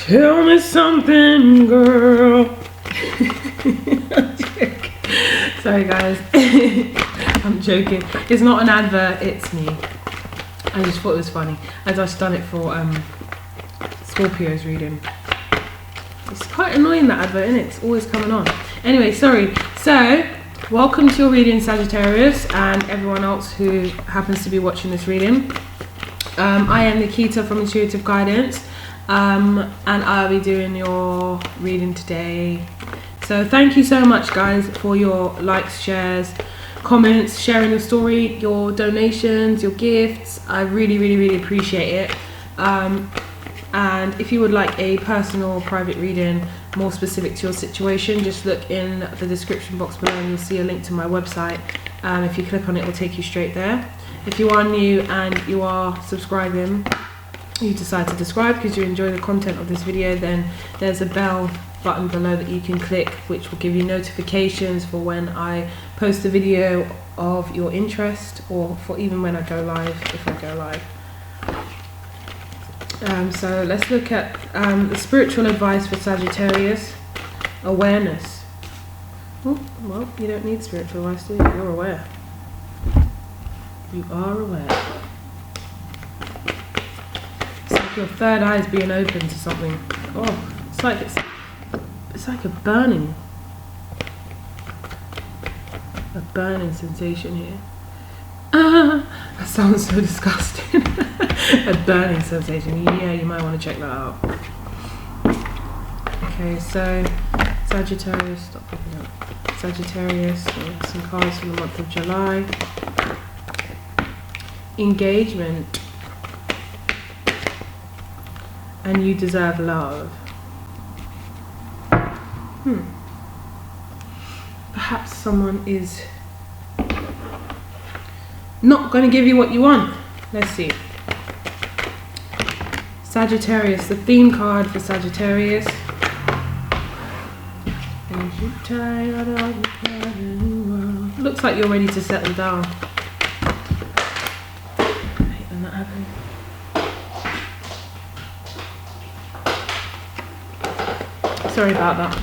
Tell me something, girl. Sorry guys, I'm joking. It's not an advert, it's me. I just thought it was funny as I've done it for Scorpio's reading. It's quite annoying, that advert, isn't it? It's always coming on. Anyway, sorry. So, welcome to your reading, Sagittarius, and everyone else who happens to be watching this reading. I am Nikita from Intuitive Guidance, and I'll be doing your reading today. So thank you so much guys for your likes, shares, comments, sharing your story, your donations, your gifts. I really appreciate it. And if you would like a personal private reading more specific to your situation, just look in the description box below and you'll see a link to my website. If you click on it, it will take you straight there. If you are new and you are subscribing, you decide to subscribe because you enjoy the content of this video, then there's a bell button below that you can click, which will give you notifications for when I post a video of your interest, or for even when I go live, if I go live. So let's look at the spiritual advice for Sagittarius. Awareness. Oh, well, you don't need spiritual advice, do you? You're aware. You are aware. It's like your third eye is being open to something. Oh, it's like a burning sensation here. That sounds so disgusting. A burning sensation. Yeah, you might want to check that out. Okay, so Sagittarius, stop picking up. Sagittarius, some cards for the month of July. Engagement. And you deserve love. Perhaps someone is not going to give you what you want. Let's see. Sagittarius, the theme card for Sagittarius. Looks like you're ready to settle down. I hate when that happens. Sorry about that.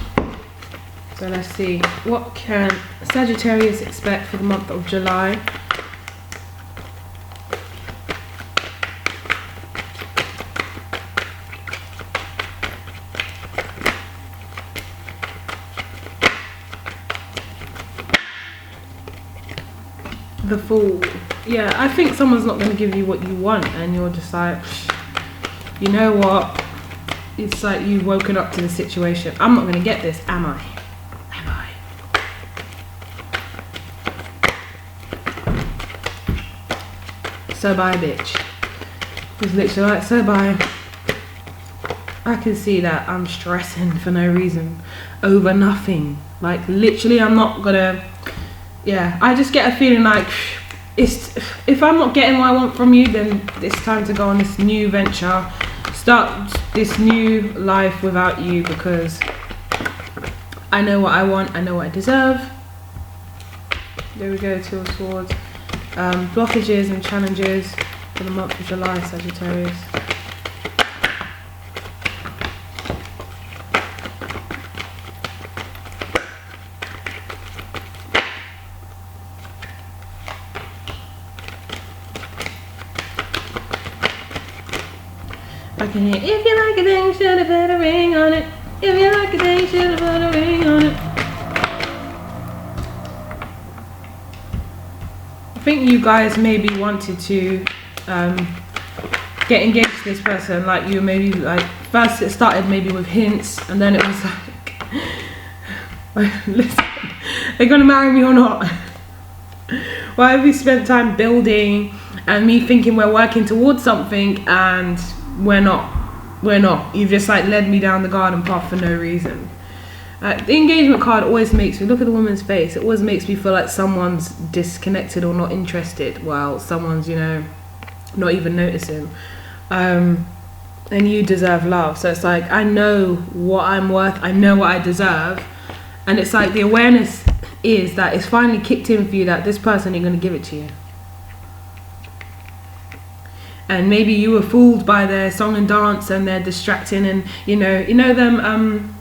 So let's see, what can Sagittarius expect for the month of July? The Fool. Yeah, I think someone's not going to give you what you want, and you're just like, you know what? It's like you've woken up to the situation. I'm not going to get this, am I? So bye, bitch. It's literally like, so bye. I can see that I'm stressing for no reason over nothing. Like, literally, I'm not gonna. Yeah, I just get a feeling like if I'm not getting what I want from you, then it's time to go on this new venture, start this new life without you, because I know what I want, I know what I deserve. There we go, Two of Swords. Blockages and challenges for the month of July, Sagittarius. I can hear, if you like a thing, should have put a ring on it. If you like a thing, should have put a ring on it. I think you guys maybe wanted to get engaged to this person. Like, you maybe, like, first it started maybe with hints, and then it was like, listen, they're gonna marry me or not? Why have we spent time building and me thinking we're working towards something, and we're not? You've just like led me down the garden path for no reason. The engagement card always makes me look at the woman's face. It always makes me feel like someone's disconnected or not interested, while someone's, you know, not even noticing. And you deserve love. So it's like, I know what I'm worth, I know what I deserve, and it's like the awareness is that it's finally kicked in for you that this person ain't gonna give it to you. and maybe you were fooled by their song and dance and they're distracting, and you know them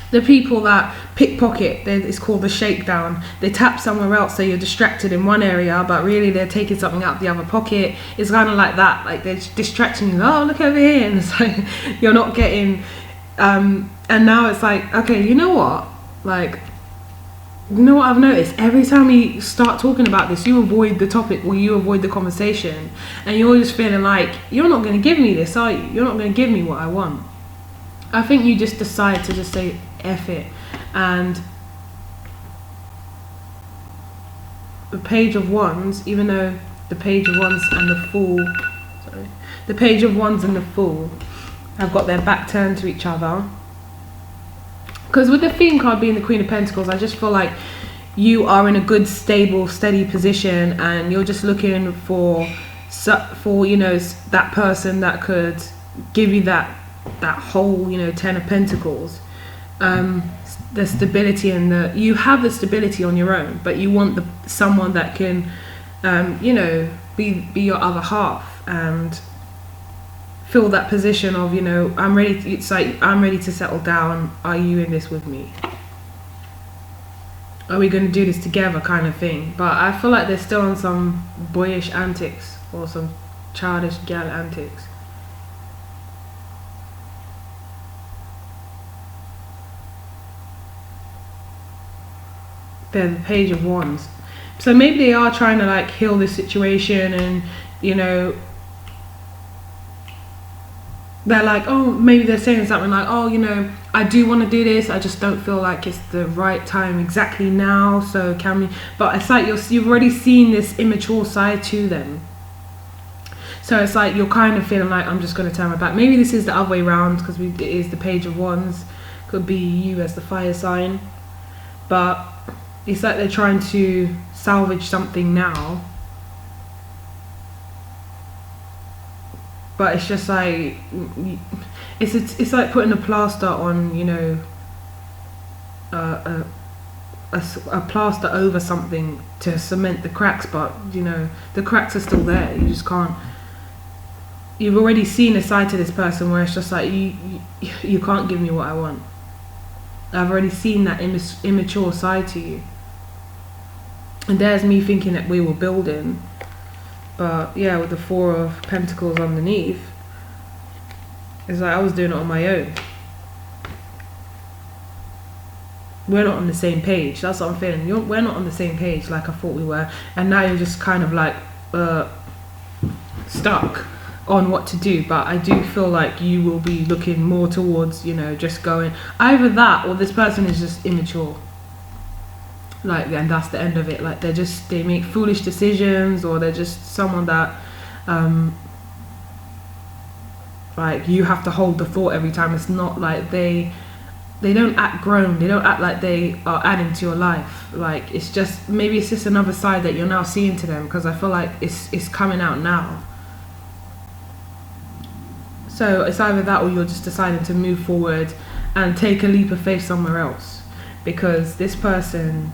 the people that pickpocket, it's called the shakedown. They tap somewhere else so you're distracted in one area, but really they're taking something out the other pocket. It's kind of like that, like they're distracting you. Oh, look over here, and it's like you're not getting and now it's like, okay, you know what, like, you know what I've noticed? Every time we start talking about this, you avoid the topic or you avoid the conversation, and you're just feeling like you're not going to give me this, are you? You're not going to give me what I want. I think you just decide to just say F it. And the Page of Wands, even though the Page of Wands and the Fool, the Page of Wands and the Fool have got their back turned to each other. Because with the Fiend card being the Queen of Pentacles, I just feel like you are in a good, stable, steady position, and you're just looking for you know, that person that could give you that whole, you know, Ten of Pentacles. The stability, and you have the stability on your own, but you want someone that can, you know, be your other half and fill that position of, you know, it's like I'm ready to settle down. Are you in this with me? Are we going to do this together, kind of thing? But I feel like they're still on some boyish antics or some childish gal antics. They're the Page of Wands, so maybe they are trying to like heal this situation, and you know, they're like, oh, maybe they're saying something like, oh, you know, I do want to do this, I just don't feel like it's the right time exactly now, so can we? But it's like you've already seen this immature side to them, so it's like you're kind of feeling like, I'm just going to turn my back. Maybe this is the other way around, because it is the Page of Wands, could be you as the fire sign, but it's like they're trying to salvage something now. But it's just like, it's like putting a plaster on, you know, a plaster over something to cement the cracks, but you know, the cracks are still there. You just can't, you've already seen a side to this person where it's just like, you can't give me what I want. I've already seen that immature side to you. And there's me thinking that we were building, but yeah, with the Four of Pentacles underneath, it's like I was doing it on my own. We're not on the same page. That's what I'm feeling. We're not on the same page like I thought we were, and now you're just kind of like stuck on what to do. But I do feel like you will be looking more towards, you know, just going either that or this person is just immature. Like, and that's the end of it. Like they make foolish decisions, or they're just someone that like you have to hold the thought every time. It's not like they don't act grown, they don't act like they are adding to your life. Like it's just, maybe it's just another side that you're now seeing to them, because I feel like it's coming out now. So it's either that, or you're just deciding to move forward and take a leap of faith somewhere else, because this person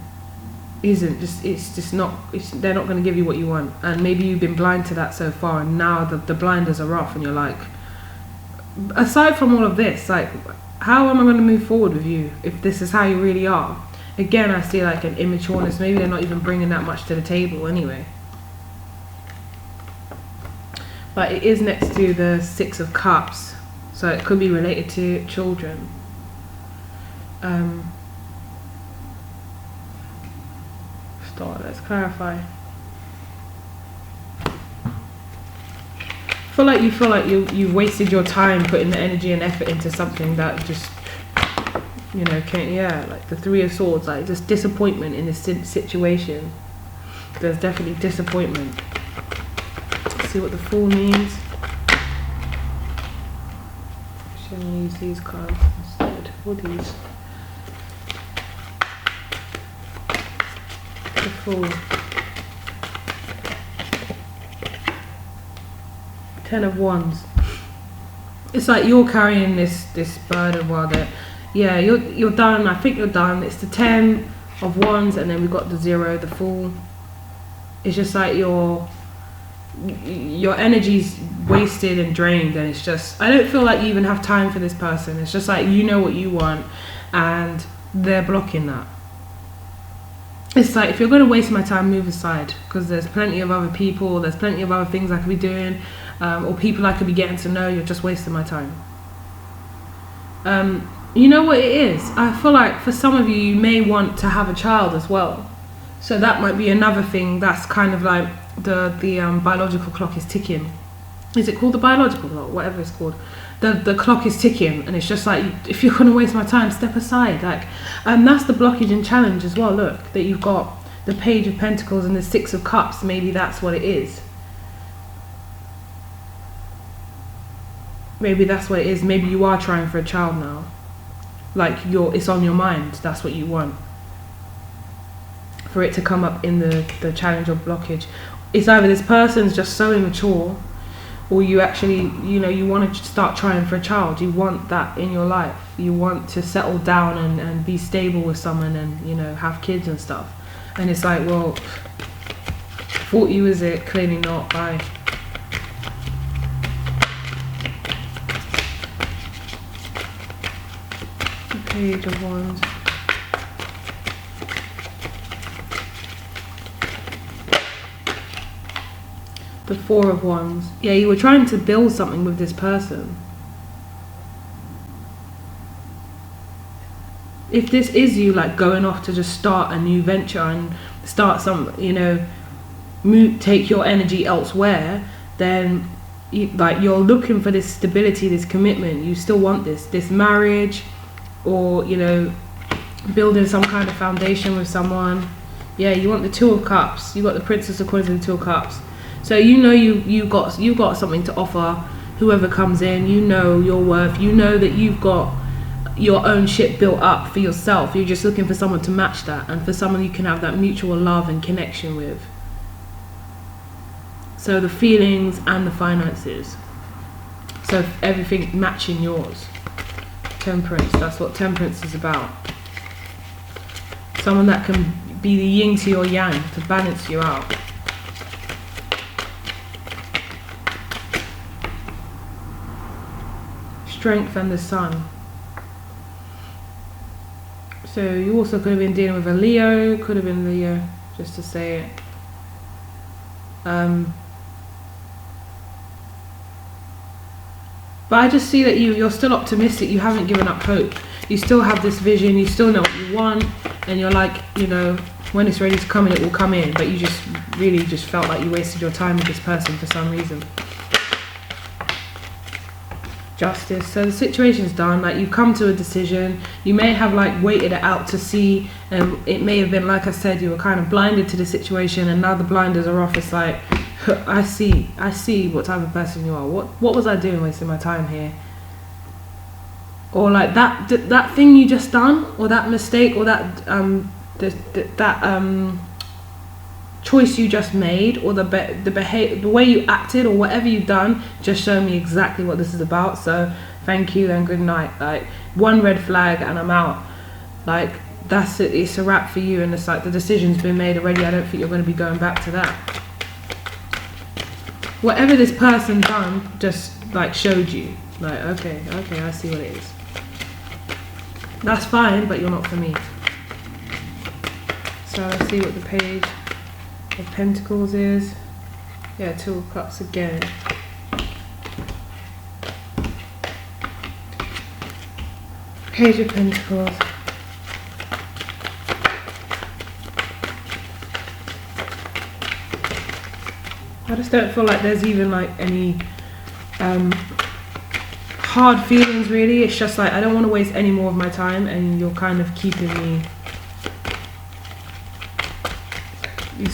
isn't just, they're not going to give you what you want, and maybe you've been blind to that so far, and now the blinders are off, and you're like, aside from all of this, like, how am I going to move forward with you if this is how you really are? Again, I see like an immatureness. Maybe they're not even bringing that much to the table anyway. But it is next to the Six of Cups, so it could be related to children. Let's clarify. You feel like you've wasted your time putting the energy and effort into something that just, you know, can't. Yeah, like the Three of Swords, like just disappointment in this situation. There's definitely disappointment. Let's see what the Fool means. Should I use these cards instead? Or these? The Fool. Ten of Wands. It's like you're carrying this burden while they're, yeah, you're done. I think you're done. It's the Ten of Wands, and then we've got the 0, the Fool. It's just like you're your energy's wasted and drained, and it's just, I don't feel like you even have time for this person. It's just like, you know what you want and they're blocking that. It's like, if you're going to waste my time, move aside, because there's plenty of other people, there's plenty of other things I could be doing, or people I could be getting to know. You're just wasting my time. You know what it is? I feel like for some of you, you may want to have a child as well. So that might be another thing that's kind of like the biological clock is ticking. Is it called the biological clock? Whatever it's called. The clock is ticking, and it's just like, if you're going to waste my time, step aside. Like, that's the blockage and challenge as well. Look, that you've got the Page of Pentacles and the Six of Cups. Maybe that's what it is. Maybe that's what it is. Maybe you are trying for a child now. Like, it's on your mind. That's what you want. For it to come up in the challenge or blockage. It's either this person's just so immature, or you actually, you want to start trying for a child. You want that in your life. You want to settle down and be stable with someone and, have kids and stuff. And it's like, well, thought you was it, clearly not. Bye. Page of Wands. The Four of Wands. Yeah, you were trying to build something with this person. If this is you, like, going off to just start a new venture and start some, take your energy elsewhere, then you're looking for this stability, this commitment. You still want this marriage, or building some kind of foundation with someone. Yeah, you want the Two of Cups. You got the Princess of Coins and the Two of Cups. So you got something to offer whoever comes in. You know your worth. You know that you've got your own shit built up for yourself. You're just looking for someone to match that, and for someone you can have that mutual love and connection with. So the feelings and the finances. So everything matching yours. Temperance. That's what temperance is about. Someone that can be the yin to your yang, to balance you out. Strength and the Sun. So you also could have been dealing with a Leo, could have been Leo, just to say it. But I just see that you're still optimistic. You haven't given up hope. You still have this vision. You still know what you want, and you're like, when it's ready to come in, it will come in. But you just really just felt like you wasted your time with this person for some reason. Justice. So the situation's done. Like, you've come to a decision. You may have waited it out to see, and it may have been, like I said, you were kind of blinded to the situation, and now the blinders are off. It's like, I see what type of person you are. What was I doing wasting my time here? Or like that thing you just done, or that mistake, or that choice you just made, or the way you acted, or whatever you've done, just show me exactly what this is about. So thank you and good night. Like, one red flag and I'm out. Like, that's it. It's a wrap for you, and it's like the decision's been made already. I don't think you're going to be going back to that. Whatever this person done just showed you, like, okay, I see what it is. That's fine, but you're not for me. So let's see what the Page of Pentacles is. Yeah, Two of Cups again. Page of Pentacles. I just don't feel like there's even any hard feelings really. It's just I don't want to waste any more of my time, and you're kind of keeping me,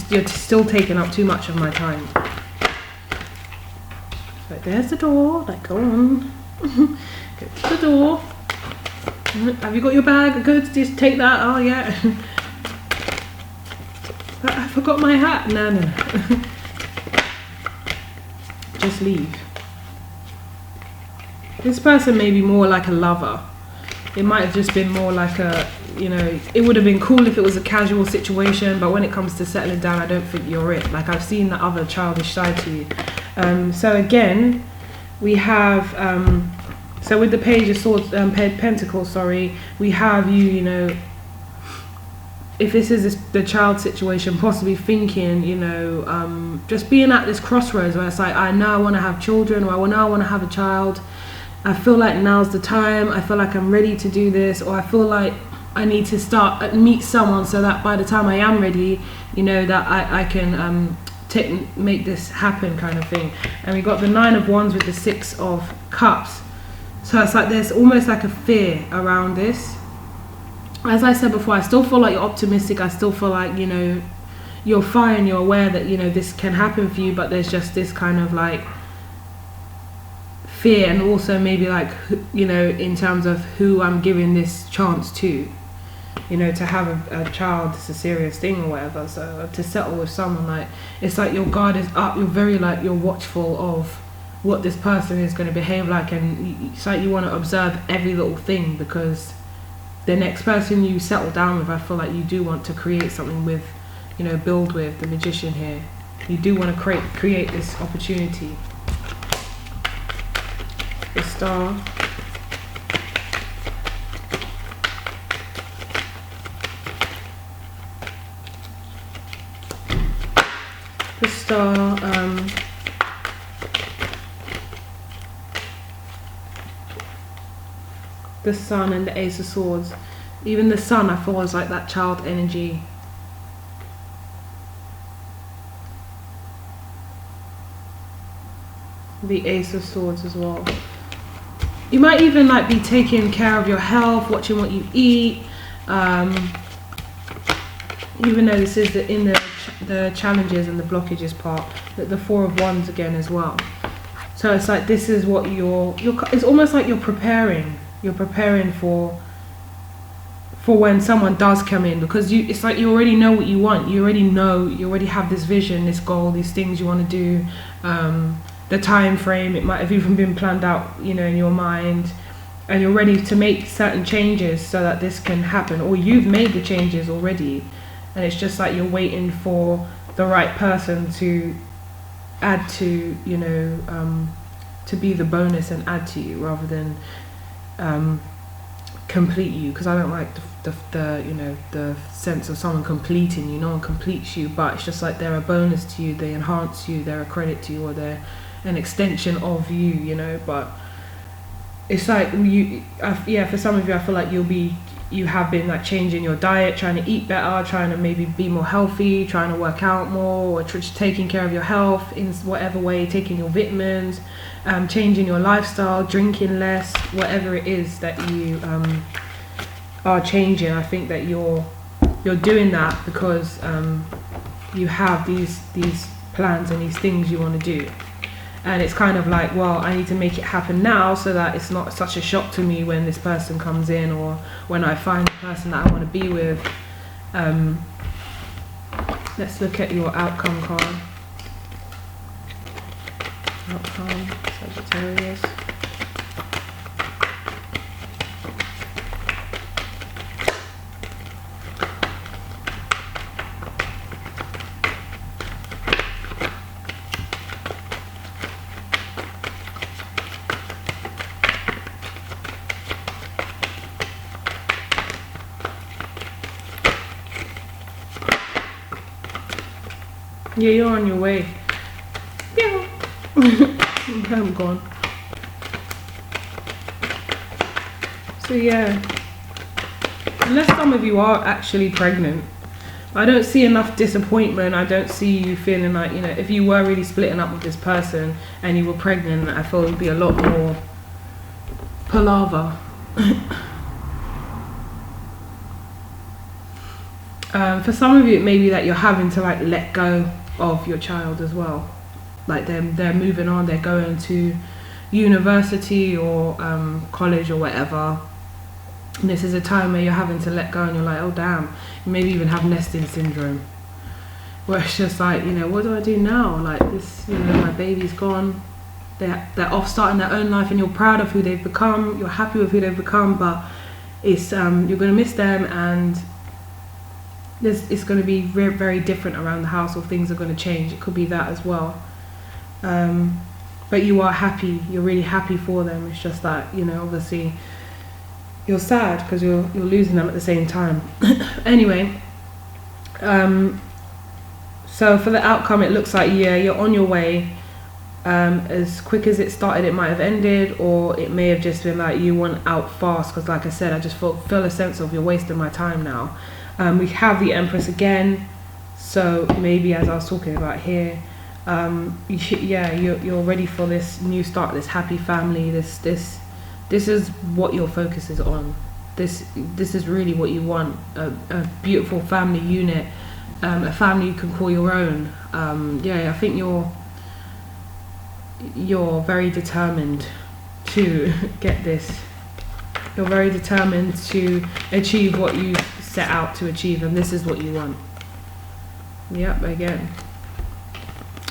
you're still taking up too much of my time. Like, there's the door, go on. Go to the door. Have you got your bag? Good, just take that. Oh yeah. I forgot my hat. No. Just leave. This person may be more like a lover. it might have just been more like a, you know, it would have been cool if it was a casual situation, but when it comes to settling down, I don't think you're it. Like, I've seen the other childish side to you. So again, we have, so with the Page of Swords, Pentacles, sorry, we have you, you know, if this is the child situation, possibly thinking, you know, just being at this crossroads where it's like, I know I want to have children, or I know I want to have a child. I feel like now's the time. I feel like I'm ready to do this, or I feel like I need to meet someone so that by the time I am ready, you know, that I can make this happen, kind of thing. And we got the 9 of Wands with the 6 of Cups. So it's like there's almost like a fear around this. As I said before, I still feel like you're optimistic. I still feel like, you know, you're fine, you're aware that, you know, this can happen for you, but there's just this kind of like fear, and also maybe like, you know, in terms of who I'm giving this chance to, you know, to have a child, it's a serious thing or whatever. So to settle with someone, like, it's like your guard is up, you're very like, you're watchful of what this person is going to behave like, and it's like you want to observe every little thing, because the next person you settle down with, I feel like you do want to create something with, you know, build with. The Magician here, you do want to create this opportunity. The Star, the Star, the Sun, and the Ace of Swords. Even the Sun, I feel, is like that child energy. The Ace of Swords as well. You might even like be taking care of your health, watching what you eat, even though this is in the challenges and the blockages part. The 4 of Wands again as well. So it's like this is what you're it's almost like you're preparing for when someone does come in, because it's like you already know what you want. You already have this vision, this goal, these things you want to do. The time frame, it might have even been planned out, you know, in your mind, and you're ready to make certain changes so that this can happen, or you've made the changes already, and it's just like you're waiting for the right person to add to, you know, to be the bonus and add to you, rather than complete you, because I don't like the you know, the sense of someone completing you. No one completes you, but it's just like they're a bonus to you, they enhance you, they're a credit to you, or they're an extension of you, you know. But it's like yeah, for some of you, I feel like you have been like changing your diet, trying to eat better, trying to maybe be more healthy, trying to work out more, or taking care of your health in whatever way, taking your vitamins, changing your lifestyle, drinking less, whatever it is that you are changing. I think that you're doing that because you have these plans and these things you want to do. And it's kind of like, well, I need to make it happen now so that it's not such a shock to me when this person comes in, or when I find the person that I want to be with. Let's look at your outcome card. Outcome, Sagittarius. Yeah, you're on your way. Yeah. I'm gone. So yeah, unless some of you are actually pregnant, I don't see enough disappointment. I don't see you feeling like, you know, if you were really splitting up with this person and you were pregnant, I feel it would be a lot more palaver. For some of you, it may be that you're having to like let go of your child as well. Like they're moving on, they're going to university or college or whatever. And this is a time where you're having to let go, and you're like, oh damn. You maybe even have nesting syndrome, where it's just like, you know, what do I do now? Like this, you know, my baby's gone. They're off starting their own life, and you're proud of who they've become. You're happy with who they've become, but it's you're going to miss them, and it's going to be very, very different around the house, or things are going to change. It could be that as well. But you are happy, you're really happy for them. It's just that, you know, obviously you're sad because you're losing them at the same time. Anyway, so for the outcome, it looks like, yeah, you're on your way. As quick as it started, it might have ended, or it may have just been like you went out fast, because like I said, I just feel a sense of, you're wasting my time now. We have the Empress again, so maybe, as I was talking about here, you're ready for this new start, this happy family. This is what your focus is on. This is really what you want, a beautiful family unit, a family you can call your own. I think you're very determined to get this. You're very determined to achieve what you set out to achieve, and this is what you want. Yep, again.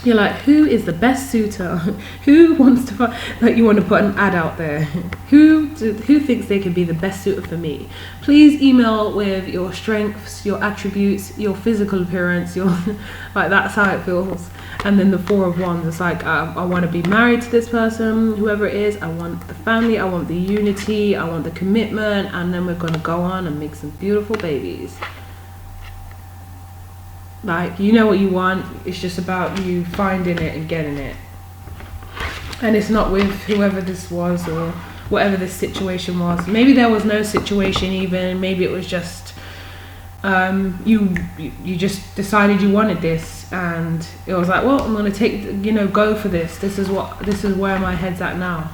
You're like, who is the best suitor? Who wants to find, like, you want to put an ad out there? Who thinks they could be the best suitor for me? Please email with your strengths, your attributes, your physical appearance, your like, that's how it feels. And then the 4 of Wands, it's like, I want to be married to this person, whoever it is. I want the family, I want the unity, I want the commitment, and then we're going to go on and make some beautiful babies. Like, you know what you want. It's just about you finding it and getting it. And it's not with whoever this was, or whatever this situation was. Maybe there was no situation even. Maybe it was just you just decided you wanted this, and it was like, well, I'm gonna go for this. This is where my head's at now.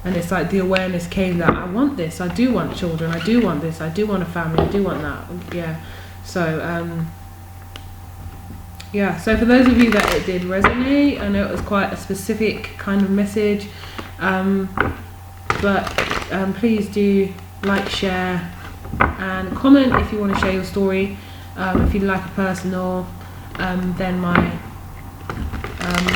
And it's like the awareness came that I want this. I do want children. I do want this. I do want a family. I do want that. Yeah. So so for those of you that it did resonate, I know it was quite a specific kind of message, but please do like, share, and comment if you want to share your story. If you'd like a personal, then my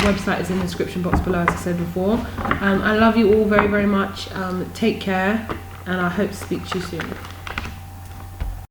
website is in the description box below, as I said before. I love you all very, very much. Take care, and I hope to speak to you soon.